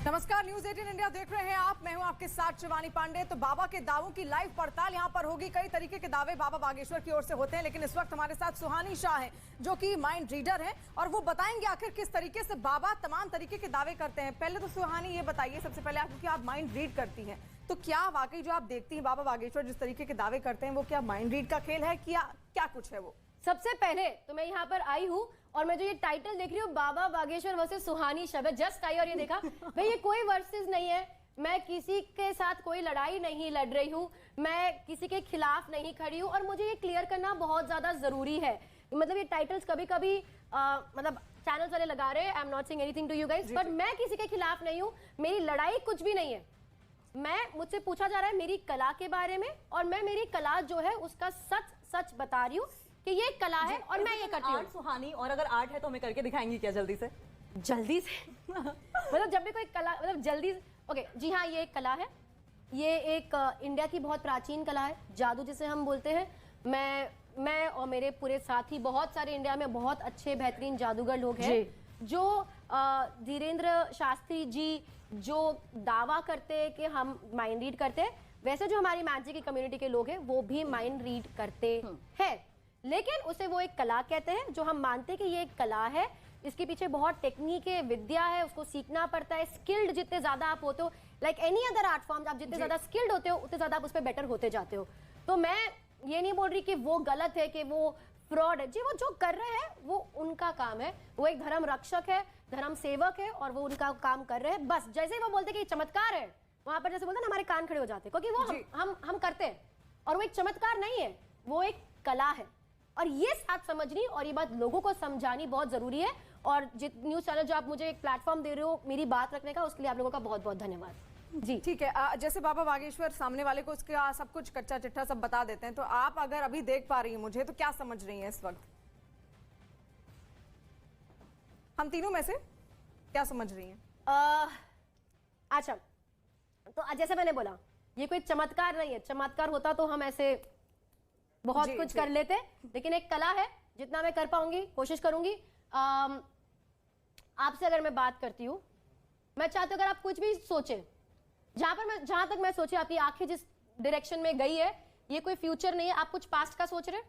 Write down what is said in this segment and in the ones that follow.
नमस्कार, news 18 India देख रहे हैं आप। मैं हूं आपके साथ शिवानी पांडे। तो बाबा के दावों की लाइव पड़ताल यहां पर होगी। कई तरीके के दावे बाबा बागेश्वर की ओर से होते हैं, लेकिन इस वक्त हमारे साथ सुहानी शाह हैं, जो कि माइंड रीडर हैं, और वो बताएंगे आखिर किस तरीके से बाबा तमाम तरीके के दावे करते हैं। पहले तो सुहानी ये बताइए सबसे पहले आपको कि आप माइंड रीड करती हैं, तो क्या वाकई जो आप देखती हैं बाबा बागेश्वर जिस तरीके के दावे करते हैं वो क्या माइंड रीड का खेल है, क्या कुछ है वो? सबसे पहले तो मैं यहाँ पर आई हूँ और मैं जो ये टाइटल देख रही हूँ बाबा बागेश्वर वर्सेस सुहानी शाह, जस्ट आई और ये देखा भाई ये कोई वर्सेस नहीं है। मैं किसी के साथ कोई लड़ाई नहीं लड़ रही हूँ, मैं किसी के खिलाफ नहीं खड़ी हूँ, और मुझे ये क्लियर करना बहुत ज्यादा जरूरी है। मतलब ये टाइटल्स कभी कभी मतलब चैनल्स वाले लगा रहे हैं, I am not saying anything to you guys, but मैं किसी के खिलाफ नहीं हूँ, मेरी लड़ाई कुछ भी नहीं है। मुझसे पूछा जा रहा है मेरी कला के बारे में, और मैं मेरी कला जो है उसका सच बता रही हूँ कि ये कला है और मैं ये करती हूँ। सुहानी, और अगर आर्ट है तो हमें करके दिखाएंगी क्या जल्दी से? मतलब जब भी कोई कला, मतलब जल्दी ओके जी हाँ, ये एक कला है। ये एक इंडिया की बहुत प्राचीन कला है, जादू जिसे हम बोलते हैं। मैं और मेरे पूरे साथी, बहुत सारे इंडिया में बहुत अच्छे बेहतरीन जादूगर लोग हैं, जो धीरेन्द्र शास्त्री जी जो दावा करते हैं कि हम माइंड रीड करते हैं, वैसे जो हमारी मैजिक की कम्युनिटी के लोग हैं वो भी माइंड रीड करते हैं, लेकिन उसे वो एक कला कहते हैं, जो हम मानते हैं कि ये एक कला है। इसके पीछे बहुत टेक्निक है, विद्या है, उसको सीखना पड़ता है। स्किल्ड जितने ज्यादा आप होते हो, like any other art form, आप जितने ज्यादा स्किल्ड होते हो उतने ज्यादा आप उस पर बेटर होते जाते हो। तो मैं ये नहीं बोल रही कि वो गलत है, कि वो फ्रॉड है जी। वो जो कर रहे हैं वो उनका काम है, वो एक धर्म रक्षक है, धर्म सेवक है, और वो उनका काम कर रहे हैं। बस जैसे ही वो बोलते कि चमत्कार है, वहां पर जैसे बोलते हैं हमारे कान खड़े हो जाते हैं, क्योंकि वो हम करते हैं, और वो एक चमत्कार नहीं है, वो एक कला है। और ये बात समझनी और ये बात लोगों को समझानी बहुत जरूरी है। और न्यूज चैनल जो आप मुझे एक प्लेटफॉर्म दे रहे हो मेरी बात रखने का, उसके लिए आप लोगों का बहुत बहुत धन्यवाद जी। ठीक है, जैसे बाबा बागेश्वर सामने वाले को उसका सब कुछ कच्चा चिट्ठा सब बता देते हैं, तो आप अगर अभी देख पा रही हैं मुझे, तो क्या समझ रही हैं इस वक्त? हम तीनों में से क्या समझ रही हैं? अच्छा, तो जैसे मैंने बोला ये कोई चमत्कार नहीं है। चमत्कार होता तो हम ऐसे बहुत कुछ कर लेते, लेकिन एक कला है। जितना मैं कर पाऊंगी कोशिश करूंगी। आपसे अगर मैं बात करती हूँ, मैं चाहती हूँ अगर आप कुछ भी सोचें, जहां तक मैं सोची, आपकी आंखें जिस डायरेक्शन में गई है, ये कोई फ्यूचर नहीं है। आप कुछ पास्ट का सोच रहे हैं?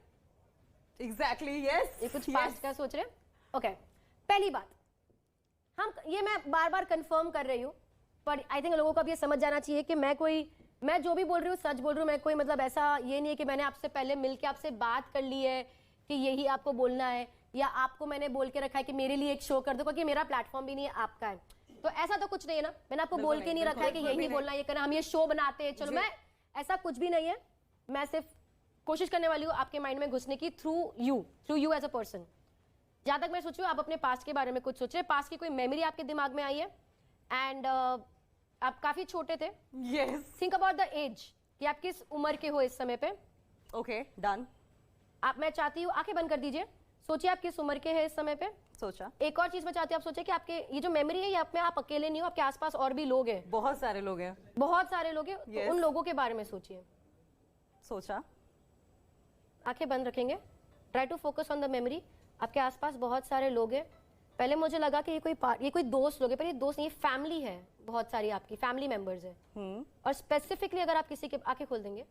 एग्जैक्टली, यस, ये कुछ पास्ट का सोच रहे हैं। ओके, पहली बात, ये मैं बार बार कंफर्म कर रही हूँ, पर आई थिंक लोगों को अब ये समझ जाना चाहिए कि मैं जो भी बोल रही हूँ सच बोल रही हूँ। मैं कोई मतलब ऐसा ये नहीं है कि मैंने आपसे पहले मिलके आपसे बात कर ली है कि यही आपको बोलना है, या आपको मैंने बोल के रखा है कि मेरे लिए एक शो कर दो, क्योंकि मेरा प्लेटफॉर्म भी नहीं है, आपका है। तो ऐसा तो कुछ नहीं है ना, मैंने आपको बोल के नहीं रखा है कि यही बोलना, ये करना, हम ये शो बनाते हैं, चलो। मैं ऐसा कुछ भी नहीं है। मैं सिर्फ कोशिश करने वाली हूँ आपके माइंड में घुसने की, through you as a person. जहां तक मैं सोचू, आप अपने पास्ट के बारे में कुछ सोचे, पास्ट की कोई मेमोरी आपके दिमाग में आई है, एंड आप काफी छोटे थे। थिंक अबाउट द एज, कि आप किस उम्र के हो इस समय पे। Okay, done. मैं चाहती हूँ आंखें बंद कर दीजिए, सोचिए आप किस उम्र के हैं इस समय पे। सोचा। एक और चीज मैं चाहती हूँ आप सोचिए कि आपके ये जो मेमोरी है, ये आप अकेले नहीं हो, आपके आसपास और भी लोग हैं। बहुत सारे लोग हैं। तो उन लोगों के बारे में सोचिए। सोचा। आंखें बंद रखेंगे, try to focus on the memory. आपके आसपास बहुत सारे लोग हैं। पहले मुझे लगा कि ये कोई दोस्त लोग है, पर ये दोस्त नहीं, फैमिली है, बहुत सारी आपकी फैमिली मेंबर्स है। और स्पेसिफिकली अगर आप किसी के आंखें खोल देंगे,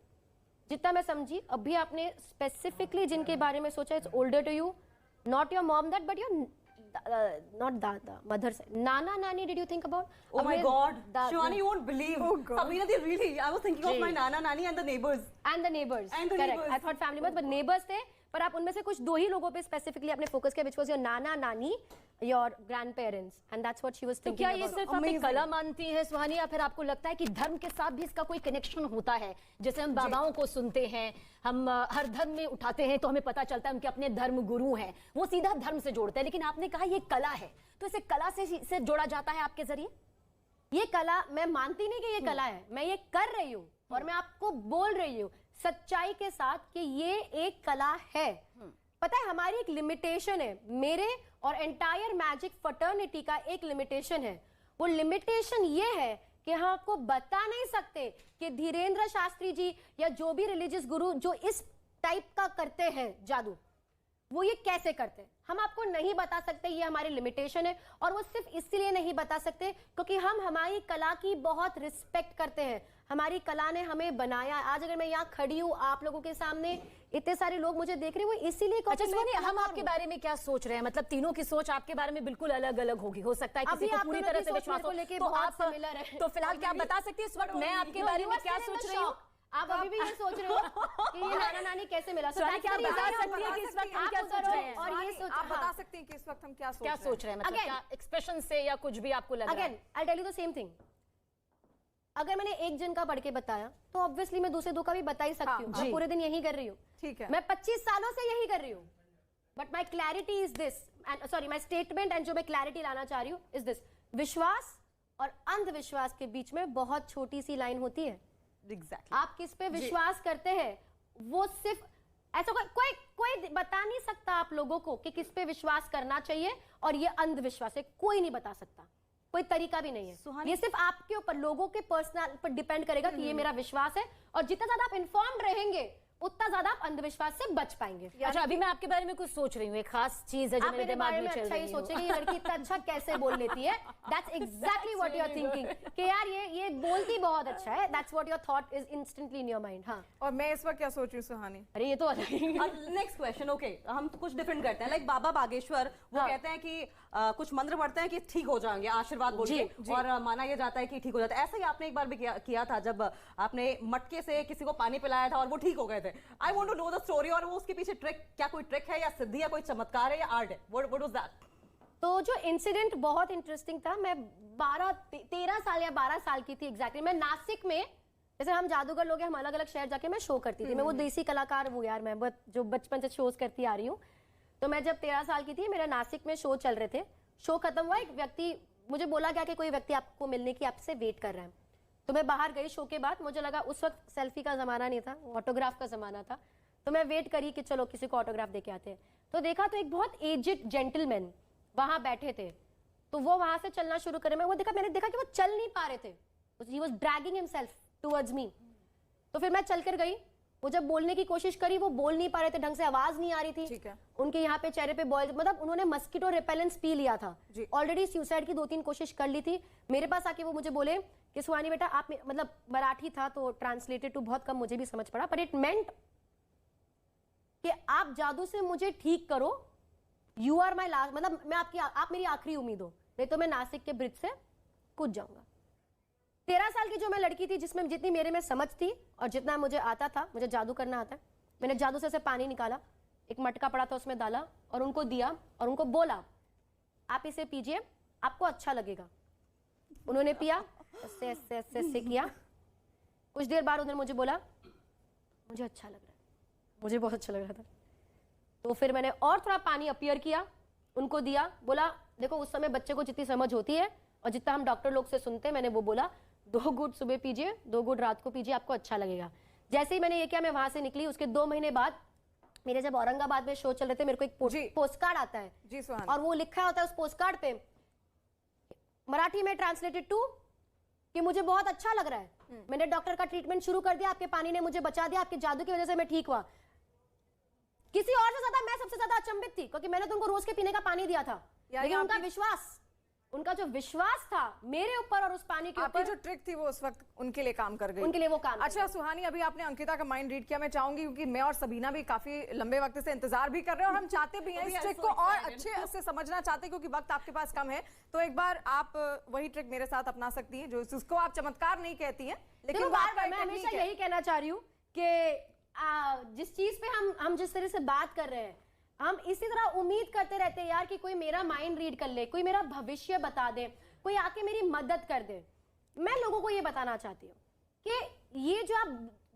जितना मैं समझी, अभी आपने स्पेसिफिकली जिनके बारे में सोचा, it's older to you, not your mom that, but your not दादा, mother side, nana nani. Did you think about? Oh my God, Shivani, you won't believe. Oh God. Sabina, really, I was thinking of my nana nani and the neighbors. Correct. I thought family members, but neighbors थे, पर आप उनमें से कुछ दो ही लोगों पे specifically अपने फोकस किया, which was your nana nani, your grandparents, and that's what she was thinking about. क्या ये सिर्फ आप एक कला मानती है सुहानी, या फिर आपको लगता है कि धर्म के साथ भी इसका कोई कनेक्शन होता है? जैसे हम बाबाओं को सुनते हैं, हम हर धर्म में उठाते हैं तो हमें पता चलता है उनके अपने धर्म गुरु हैं, वो सीधा धर्म से जोड़ते हैं, लेकिन आपने कहा ये कला है, तो इसे कला से जोड़ा जाता है आपके जरिए? ये कला, मैं मानती नहीं कि ये कला है, मैं ये कर रही हूँ, और मैं आपको बोल रही हूँ सच्चाई के साथ कि ये एक कला है। पता है, हमारी एक लिमिटेशन है, मेरे और एंटायर मैजिक फर्टर्निटी का एक लिमिटेशन है। वो लिमिटेशन ये है कि हम आपको बता नहीं सकते कि धीरेन्द्र शास्त्री जी या जो भी रिलीजियस गुरु जो इस टाइप का करते हैं जादू, वो ये कैसे करते हैं हम आपको नहीं बता सकते, ये हमारी लिमिटेशन है। और वो सिर्फ इसलिए नहीं बता सकते क्योंकि हम हमारी कला की बहुत रिस्पेक्ट करते हैं। हमारी कला ने हमें बनाया। आज अगर मैं यहाँ खड़ी हूँ आप लोगों के सामने, इतने सारे लोग मुझे देख रहे हैं, वो इसीलिए। अच्छा सुहानी, हम आपके बारे में क्या सोच रहे हैं? मतलब तीनों की सोच आपके बारे में बिल्कुल अलग अलग होगी। हो सकता है किसी को पूरी तरह से विश्वास हो, तो आप तो फिलहाल क्या बता सकती है इस वक्त मैं आपके बारे में क्या सोच रही हूँ? आप अभी भी ये सोच रहे हो कि ये नाना नानी कैसे मिला? सुहानी, क्या बता सकती है कि इस वक्त हम क्या सोच रहे हैं? और ये सोच आप बता सकती हैं कि इस वक्त हम क्या सोच रहे हैं? मतलब क्या एक्सप्रेशन से या कुछ भी आपको लग रहा है? Again I tell you the same thing. अगर मैंने एक जन का पढ़ के बताया तो ऑब्वियसली मैं दूसरे दो का भी बता ही सकती हूँ। मैं पूरे दिन यही कर रही हूँ, ठीक है। मैं 25 सालों से यही कर रही हूँ। But my clarity is this, and sorry my statement, and जो मैं क्लैरिटी लाना चाह रही हूँ इज दिस: विश्वास और अंधविश्वास के बीच में बहुत छोटी सी लाइन होती है। Exactly. आप किस पे विश्वास करते हैं वो सिर्फ ऐसा कोई बता नहीं सकता आप लोगों को कि किस पे विश्वास करना चाहिए और ये अंधविश्वास है। कोई नहीं बता सकता, कोई तरीका भी नहीं है। ये सिर्फ आपके ऊपर, लोगों के पर्सनल पर डिपेंड करेगा कि ये मेरा विश्वास है। और जितना ज्यादा आप इन्फॉर्म्ड रहेंगे उतना ज्यादा आप अंधविश्वास से बच पाएंगे। अच्छा, अभी मैं आपके बारे में कुछ सोच रही हूँ, एक खास चीज है जो मेरे दिमाग में चल रही है। सोचेंगे ये लड़की इतना अच्छा कैसे बोल लेती है। That's exactly what you're thinking कि यार ये बोलती बहुत अच्छा है। That's what your thought is instantly in your mind। हाँ, और मैं इस वक्त क्या सोच रही हूँ सुहानी? अरे ये तो अलग ही। नेक्स्ट क्वेश्चन, ओके, हम तो कुछ डिफरेंट करते हैं। लाइक बाबा बागेश्वर वो कहते हैं कि कुछ मंत्र पढ़ते हैं कि ठीक हो जाएंगे, आशीर्वाद बोल के, और माना यह जाता है कि ठीक हो जाता है। ऐसा ही आपने एक बार भी किया था जब आपने मटके से किसी को पानी पिलाया था और वो ठीक हो गए थे। I want to know the story, और वो उसके पीछे ट्रिक, क्या कोई ट्रिक है या सिद्धि या कोई चमत्कार है या आर्ट है? What was that? तो जो इंसिडेंट बहुत इंटरेस्टिंग था, मैं 13 साल या 12 साल की थी एग्जैक्टली। मैं नासिक में, जैसे हम जादूगर लोग हैं, हम अलग अलग शहर जाके मैं शो करती थी। मैं वो देसी कलाकार हूँ यार, मैं जो बचपन से शोज करती आ रही हूँ। तो मैं जब 13 साल की थी, मेरे नासिक में शो चल रहे थे। शो खत्म हुआ, एक व्यक्ति मुझे बोला गया कि कोई व्यक्ति आपको मिलने की आपसे वेट कर रहा है। तो मैं बाहर गई शो के बाद। मुझे लगा उस वक्त सेल्फी का जमाना नहीं था, ऑटोग्राफ का जमाना था। तो मैं वेट करी कि चलो किसी को ऑटोग्राफ देके आते हैं। तो देखा तो एक बहुत एजेड जेंटलमैन वहां बैठे थे। तो वो वहां से चलना शुरू करे। मैंने देखा कि वो चल नहीं पा रहे थे। He was dragging himself towards me. तो फिर मैं चलकर गई। वो जब बोलने की कोशिश करी, वो बोल नहीं पा रहे थे ढंग से, आवाज नहीं आ रही थी। ठीक है। उनके यहाँ पे चेहरे पे बॉयल, मतलब उन्होंने मस्कीटो रिपेलेंस पी लिया था। ऑलरेडी सुसाइड की 2-3 कोशिश कर ली थी। मेरे पास आके वो मुझे बोले कि सुहानी बेटा आप, मतलब मराठी था तो ट्रांसलेटेड टू बहुत कम मुझे भी समझ पड़ा, बट इट मेंट कि आप जादू से मुझे ठीक करो। यू आर माई लास्ट, मतलब आप मेरी आखिरी उम्मीद हो, नहीं तो मैं नासिक के ब्रिज से कूद जाऊंगा। 13 साल की जो मैं लड़की थी, जिसमें जितनी मेरे में समझ थी और जितना मुझे आता था, मुझे जादू करना आता है, मैंने जादू से पानी निकाला, एक मटका पड़ा था उसमें डाला और उनको दिया और उनको बोला आप इसे पीजिए, आपको अच्छा लगेगा। उन्होंने पिया, ऐसे ऐसे ऐसे ऐसे किया। कुछ देर बाद उन्होंने मुझे बोला मुझे अच्छा लग रहा है। मुझे बहुत अच्छा लग रहा था। तो फिर मैंने और थोड़ा पानी अपीयर किया, उनको दिया, बोला देखो उस समय बच्चे को जितनी समझ होती है और जितना हम डॉक्टर लोग से सुनते हैं, मैंने वो बोला 2 घूंट सुबह पीजिए, 2 घूंट रात को पीजिए, आपको अच्छा लगेगा। जैसे ही मैंने ये किया, मैं वहां से निकली। उसके 2 महीने बाद मेरे जब औरंगाबाद में शो चल रहे थे, मेरे को एक पोस्ट कार्ड आता है जी सुहानी, और वो लिखा होता है उस पोस्ट कार्ड पे मराठी में ट्रांसलेटेड टू कि मुझे बहुत अच्छा लग रहा है, मैंने डॉक्टर का ट्रीटमेंट शुरू कर दिया, आपके पानी ने मुझे बचा दिया, आपके जादू की वजह से मैं ठीक हुआ। किसी और से ज्यादा मैं सबसे ज्यादा अचंभित थी क्योंकि मैंने तुमको रोज के पीने का पानी दिया था, लेकिन उनका जो विश्वास था मेरे ऊपर और उस पानी के ऊपर, जो ट्रिक थी वो उस वक्त उनके लिए काम कर गई, उनके लिए वो काम। अच्छा सुहानी, अभी आपने अंकिता का माइंड रीड किया, मैं चाहूंगी क्योंकि मैं और सबीना भी काफी लंबे वक्त से इंतजार भी कर रहे हैं और हम चाहते भी हैं इस ट्रिक को और अच्छे से समझना चाहते हैं क्योंकि वक्त आपके पास कम है। तो एक बार आप वही ट्रिक मेरे साथ अपना सकती हैं, जो उसको आप चमत्कार नहीं कहती हैं, लेकिन मैं हमेशा यही कहना चाह रही हूँ कि जिस चीज पे हम जिस तरह से बात कर रहे हैं, हम इसी तरह उम्मीद करते रहते हैं यार कि कोई मेरा माइंड रीड कर ले, कोई मेरा भविष्य बता दे, कोई आके मेरी मदद कर दे। मैं लोगों को ये बताना चाहती हूँ कि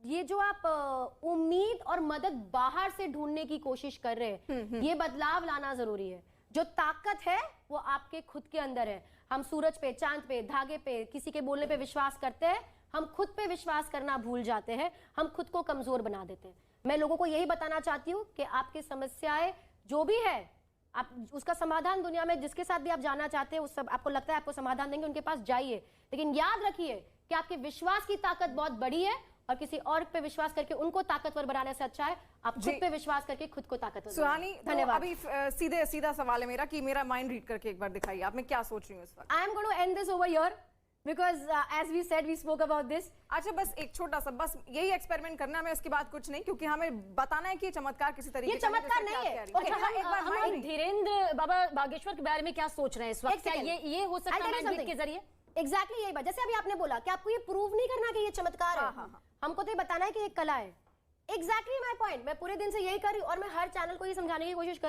ये जो आप उम्मीद और मदद बाहर से ढूंढने की कोशिश कर रहे हैं, ये बदलाव लाना जरूरी है। जो ताकत है वो आपके खुद के अंदर है। हम सूरज पे, चांद पे, धागे पे, किसी के बोलने पे विश्वास करते हैं, हम खुद पे विश्वास करना भूल जाते हैं, हम खुद को कमजोर बना देते हैं। मैं लोगों को यही बताना चाहती हूँ कि आपकी समस्याएं जो भी है, आप उसका समाधान दुनिया में जिसके साथ भी आप जाना चाहते हैं, उस सब आपको लगता है आपको समाधान देंगे, उनके पास जाइए, लेकिन याद रखिए कि आपके विश्वास की ताकत बहुत बड़ी है और किसी और पे विश्वास करके उनको ताकतवर बनाने से अच्छा है आप खुद पे विश्वास करके खुद को ताकतवर सुहानी, बनाएं। धन्यवाद। अभी सीधा सवाल है मेरा कि मेरा माइंड रीड करके एक बार दिखाइए आप, मैं क्या सोच रही हूँ इस वक्त। I am going to end this over here because as we said we spoke about this. अच्छा, बस एक छोटा सा, बस यही एक्सपेरिमेंट करना है, हमें इसके बाद कुछ नहीं, क्योंकि हमें बताना है कि ये चमत्कार किसी तरीके ये का नहीं, चमत्कार जैसा कि नहीं आप है। कह रही हैं। Okay, हाँ, एक बार mind read। धीरेन्द्र बाबा बागेश्वर के बारे में क्या सोच रहे हैं इस वक्त? एक क्या second। ये हो सकता है mind read के जरिए? एग्जैक्टली यही बात, जैसे अभी आपने बोला कि आपको ये प्रूव नहीं करना कि ये चमत्कार है, हमको तो ये बताना है कि ये कला है। एग्जैक्टली माय पॉइंट, मैं पूरे दिन से यही कर रही हूँ और मैं हर चैनल को ये समझाने की कोशिश कर